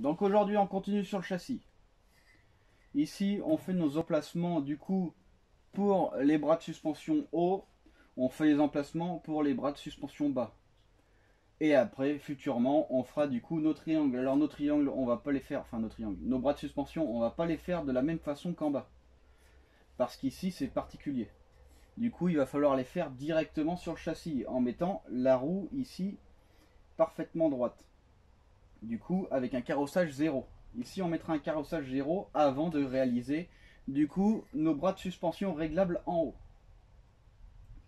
Donc aujourd'hui on continue sur le châssis. Ici on fait nos emplacements du coup pour les bras de suspension haut, on fait les emplacements pour les bras de suspension bas. Et après futurement on fera du coup nos triangles. Alors nos triangles on va pas les faire, enfin nos triangles, nos bras de suspension on va pas les faire de la même façon qu'en bas. Parce qu'ici c'est particulier. Du coup il va falloir les faire directement sur le châssis en mettant la roue ici parfaitement droite. Du coup avec un carrossage 0. Ici on mettra un carrossage 0 avant de réaliser du coup nos bras de suspension réglables en haut.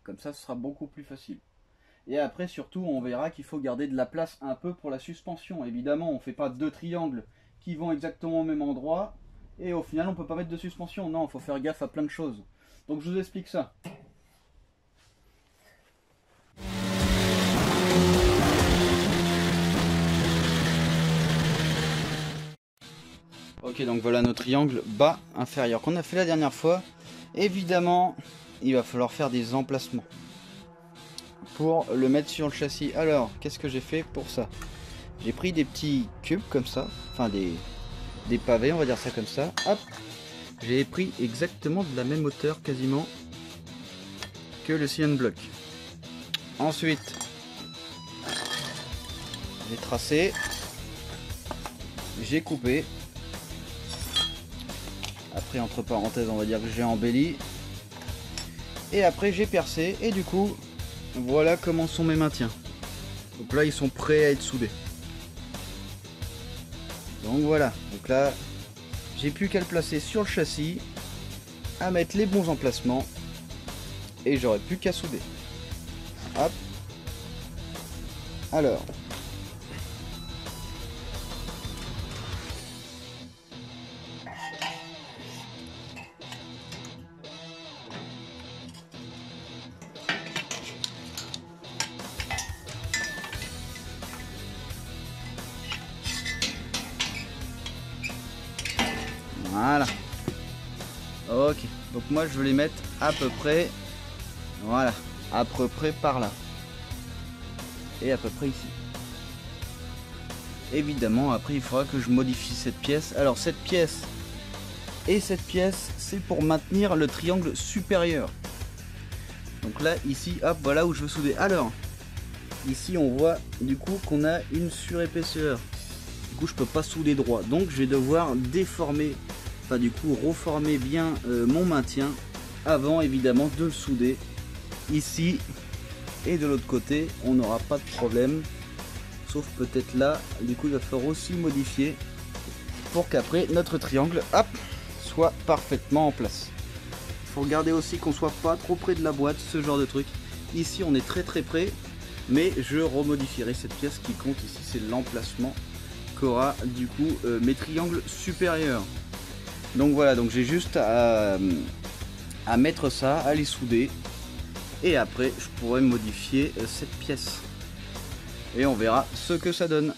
Comme ça ce sera beaucoup plus facile. Et après surtout on verra qu'il faut garder de la place un peu pour la suspension. Évidemment on ne fait pas deux triangles qui vont exactement au même endroit et au final on ne peut pas mettre de suspension. Non, il faut faire gaffe à plein de choses. Donc je vous explique ça. Ok, donc voilà nos triangles bas inférieur qu'on a fait la dernière fois. Évidemment il va falloir faire des emplacements pour le mettre sur le châssis. Alors qu'est-ce que j'ai fait pour ça? J'ai pris des petits cubes comme ça, enfin des pavés on va dire ça comme ça. Hop, j'ai pris exactement de la même hauteur quasiment que le cyan block. Ensuite j'ai tracé, j'ai coupé. Après entre parenthèses on va dire que j'ai embelli. Et après j'ai percé et du coup voilà comment sont mes maintiens. Donc là ils sont prêts à être soudés. Donc voilà, donc là j'ai plus qu'à le placer sur le châssis, à mettre les bons emplacements et j'aurais plus qu'à souder. Hop. Alors voilà. Ok, donc moi je vais les mettre à peu près, voilà, à peu près par là. Et à peu près ici. Évidemment, après il faudra que je modifie cette pièce. Alors cette pièce et cette pièce, c'est pour maintenir le triangle supérieur. Donc là, ici, hop, voilà où je veux souder. Alors, ici on voit du coup qu'on a une surépaisseur. Du coup je peux pas souder droit. Donc je vais devoir déformer, enfin du coup reformer bien mon maintien avant évidemment de le souder. Ici et de l'autre côté, on n'aura pas de problème. Sauf peut-être là, du coup il va falloir aussi modifier pour qu'après notre triangle, hop, soit parfaitement en place. Il faut regarder aussi qu'on soit pas trop près de la boîte, ce genre de truc. Ici on est très près, mais je remodifierai cette pièce. Qui compte ici c'est l'emplacement qu'aura du coup mes triangles supérieurs. Donc voilà, donc j'ai juste à mettre ça, à les souder. Et après je pourrais modifier cette pièce. Et on verra ce que ça donne.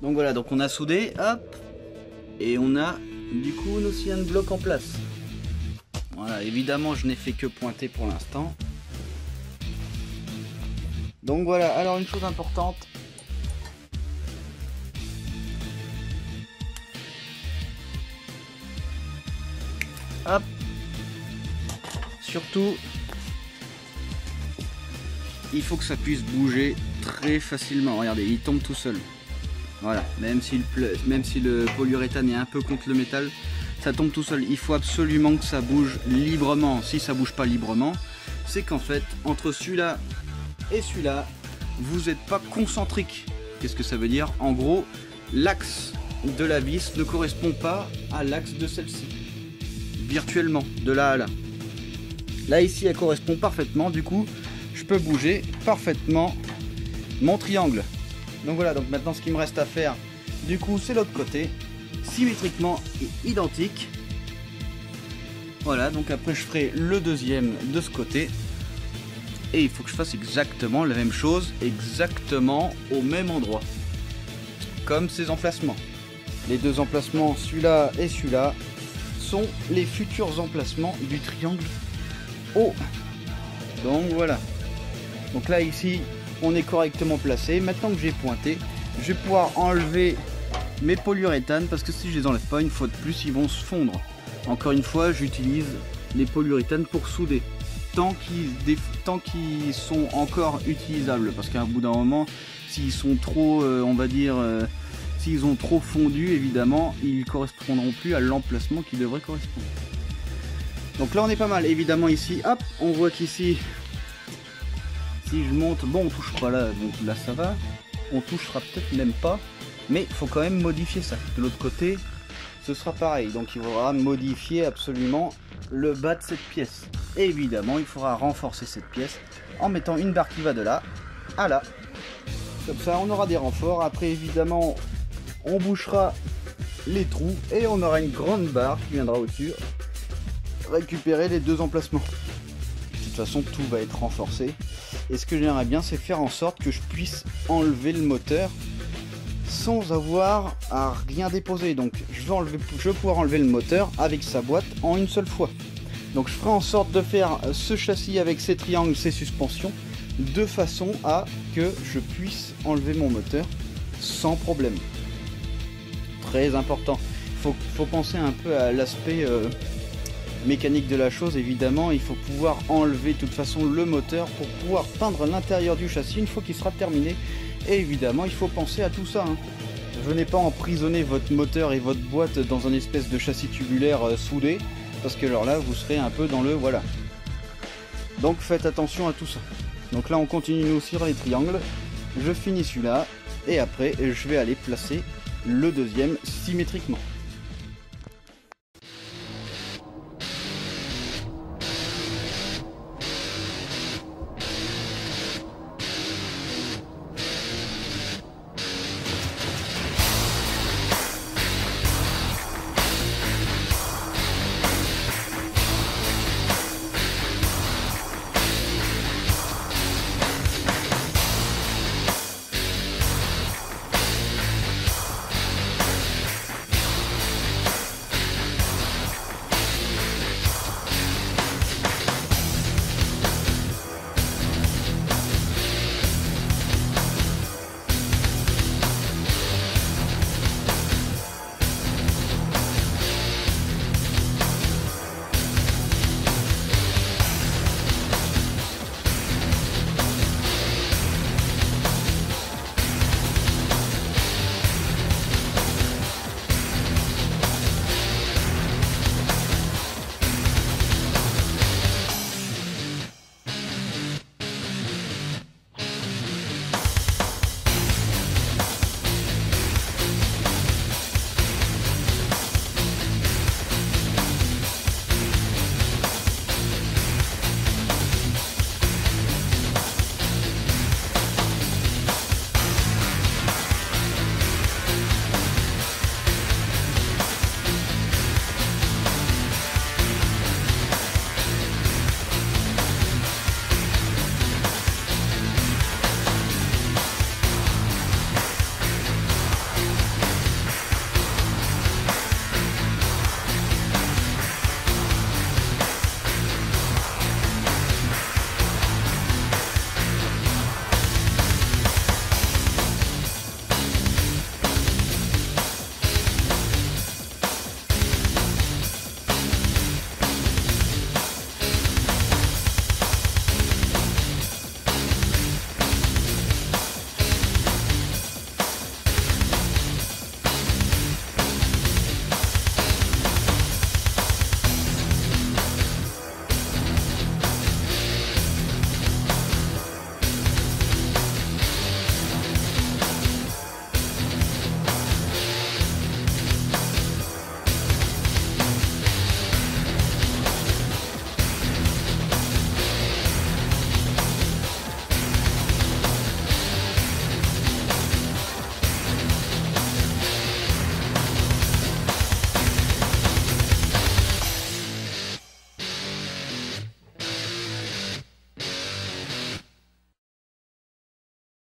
Donc voilà, donc on a soudé, hop, et on a du coup nos cyan blocs en place. Voilà, évidemment je n'ai fait que pointer pour l'instant. Donc voilà, alors une chose importante, Hop. Surtout, il faut que ça puisse bouger très facilement. Regardez, il tombe tout seul. Voilà, même si le polyuréthane est un peu contre le métal, ça tombe tout seul. Il faut absolument que ça bouge librement. Si ça bouge pas librement, c'est qu'en fait, entre celui-là et celui-là, vous n'êtes pas concentrique. Qu'est-ce que ça veut dire? En gros, l'axe de la vis ne correspond pas à l'axe de celle-ci. Virtuellement, de là à là. Là, ici, elle correspond parfaitement. Du coup, je peux bouger parfaitement mon triangle. Donc voilà, donc maintenant ce qu'il me reste à faire, du coup, c'est l'autre côté, symétriquement et identique. Voilà, donc après je ferai le deuxième de ce côté. Et il faut que je fasse exactement la même chose, exactement au même endroit. Comme ces emplacements. Les deux emplacements, celui-là et celui-là, sont les futurs emplacements du triangle haut. Donc voilà. Donc là ici, on est correctement placé. Maintenant que j'ai pointé, je vais pouvoir enlever mes polyuréthanes parce que si je les enlève pas, une fois de plus, ils vont se fondre. Encore une fois, j'utilise les polyuréthanes pour souder. Tant qu'ils sont encore utilisables, parce qu'à un bout d'un moment, s'ils sont trop, on va dire, s'ils ont trop fondu, évidemment, ils ne correspondront plus à l'emplacement qui devrait correspondre. Donc là, on est pas mal. Évidemment, ici, hop, on voit qu'ici, si je monte, bon, on touche pas là, donc là, ça va. On touchera peut-être même pas, mais il faut quand même modifier ça. De l'autre côté, ce sera pareil. Donc, il faudra modifier absolument le bas de cette pièce. Et évidemment, il faudra renforcer cette pièce en mettant une barre qui va de là à là. Comme ça, on aura des renforts. Après, évidemment, on bouchera les trous et on aura une grande barre qui viendra au-dessus récupérer les deux emplacements. De toute façon, tout va être renforcé. Et ce que j'aimerais bien, c'est faire en sorte que je puisse enlever le moteur sans avoir à rien déposer. Donc, je vais pouvoir enlever le moteur avec sa boîte en une seule fois. Donc je ferai en sorte de faire ce châssis avec ces triangles, ces suspensions, de façon à que je puisse enlever mon moteur sans problème. Très important. Faut penser un peu à l'aspect mécanique de la chose. Évidemment, il faut pouvoir enlever de toute façon le moteur pour pouvoir peindre l'intérieur du châssis une fois qu'il sera terminé. Et évidemment, il faut penser à tout ça. Venez pas emprisonner votre moteur et votre boîte dans un espèce de châssis tubulaire soudé. Parce que alors là, vous serez un peu dans le voilà. Donc faites attention à tout ça. Donc là, on continue nous sur les triangles. Je finis celui-là. Et après, je vais aller placer le deuxième symétriquement.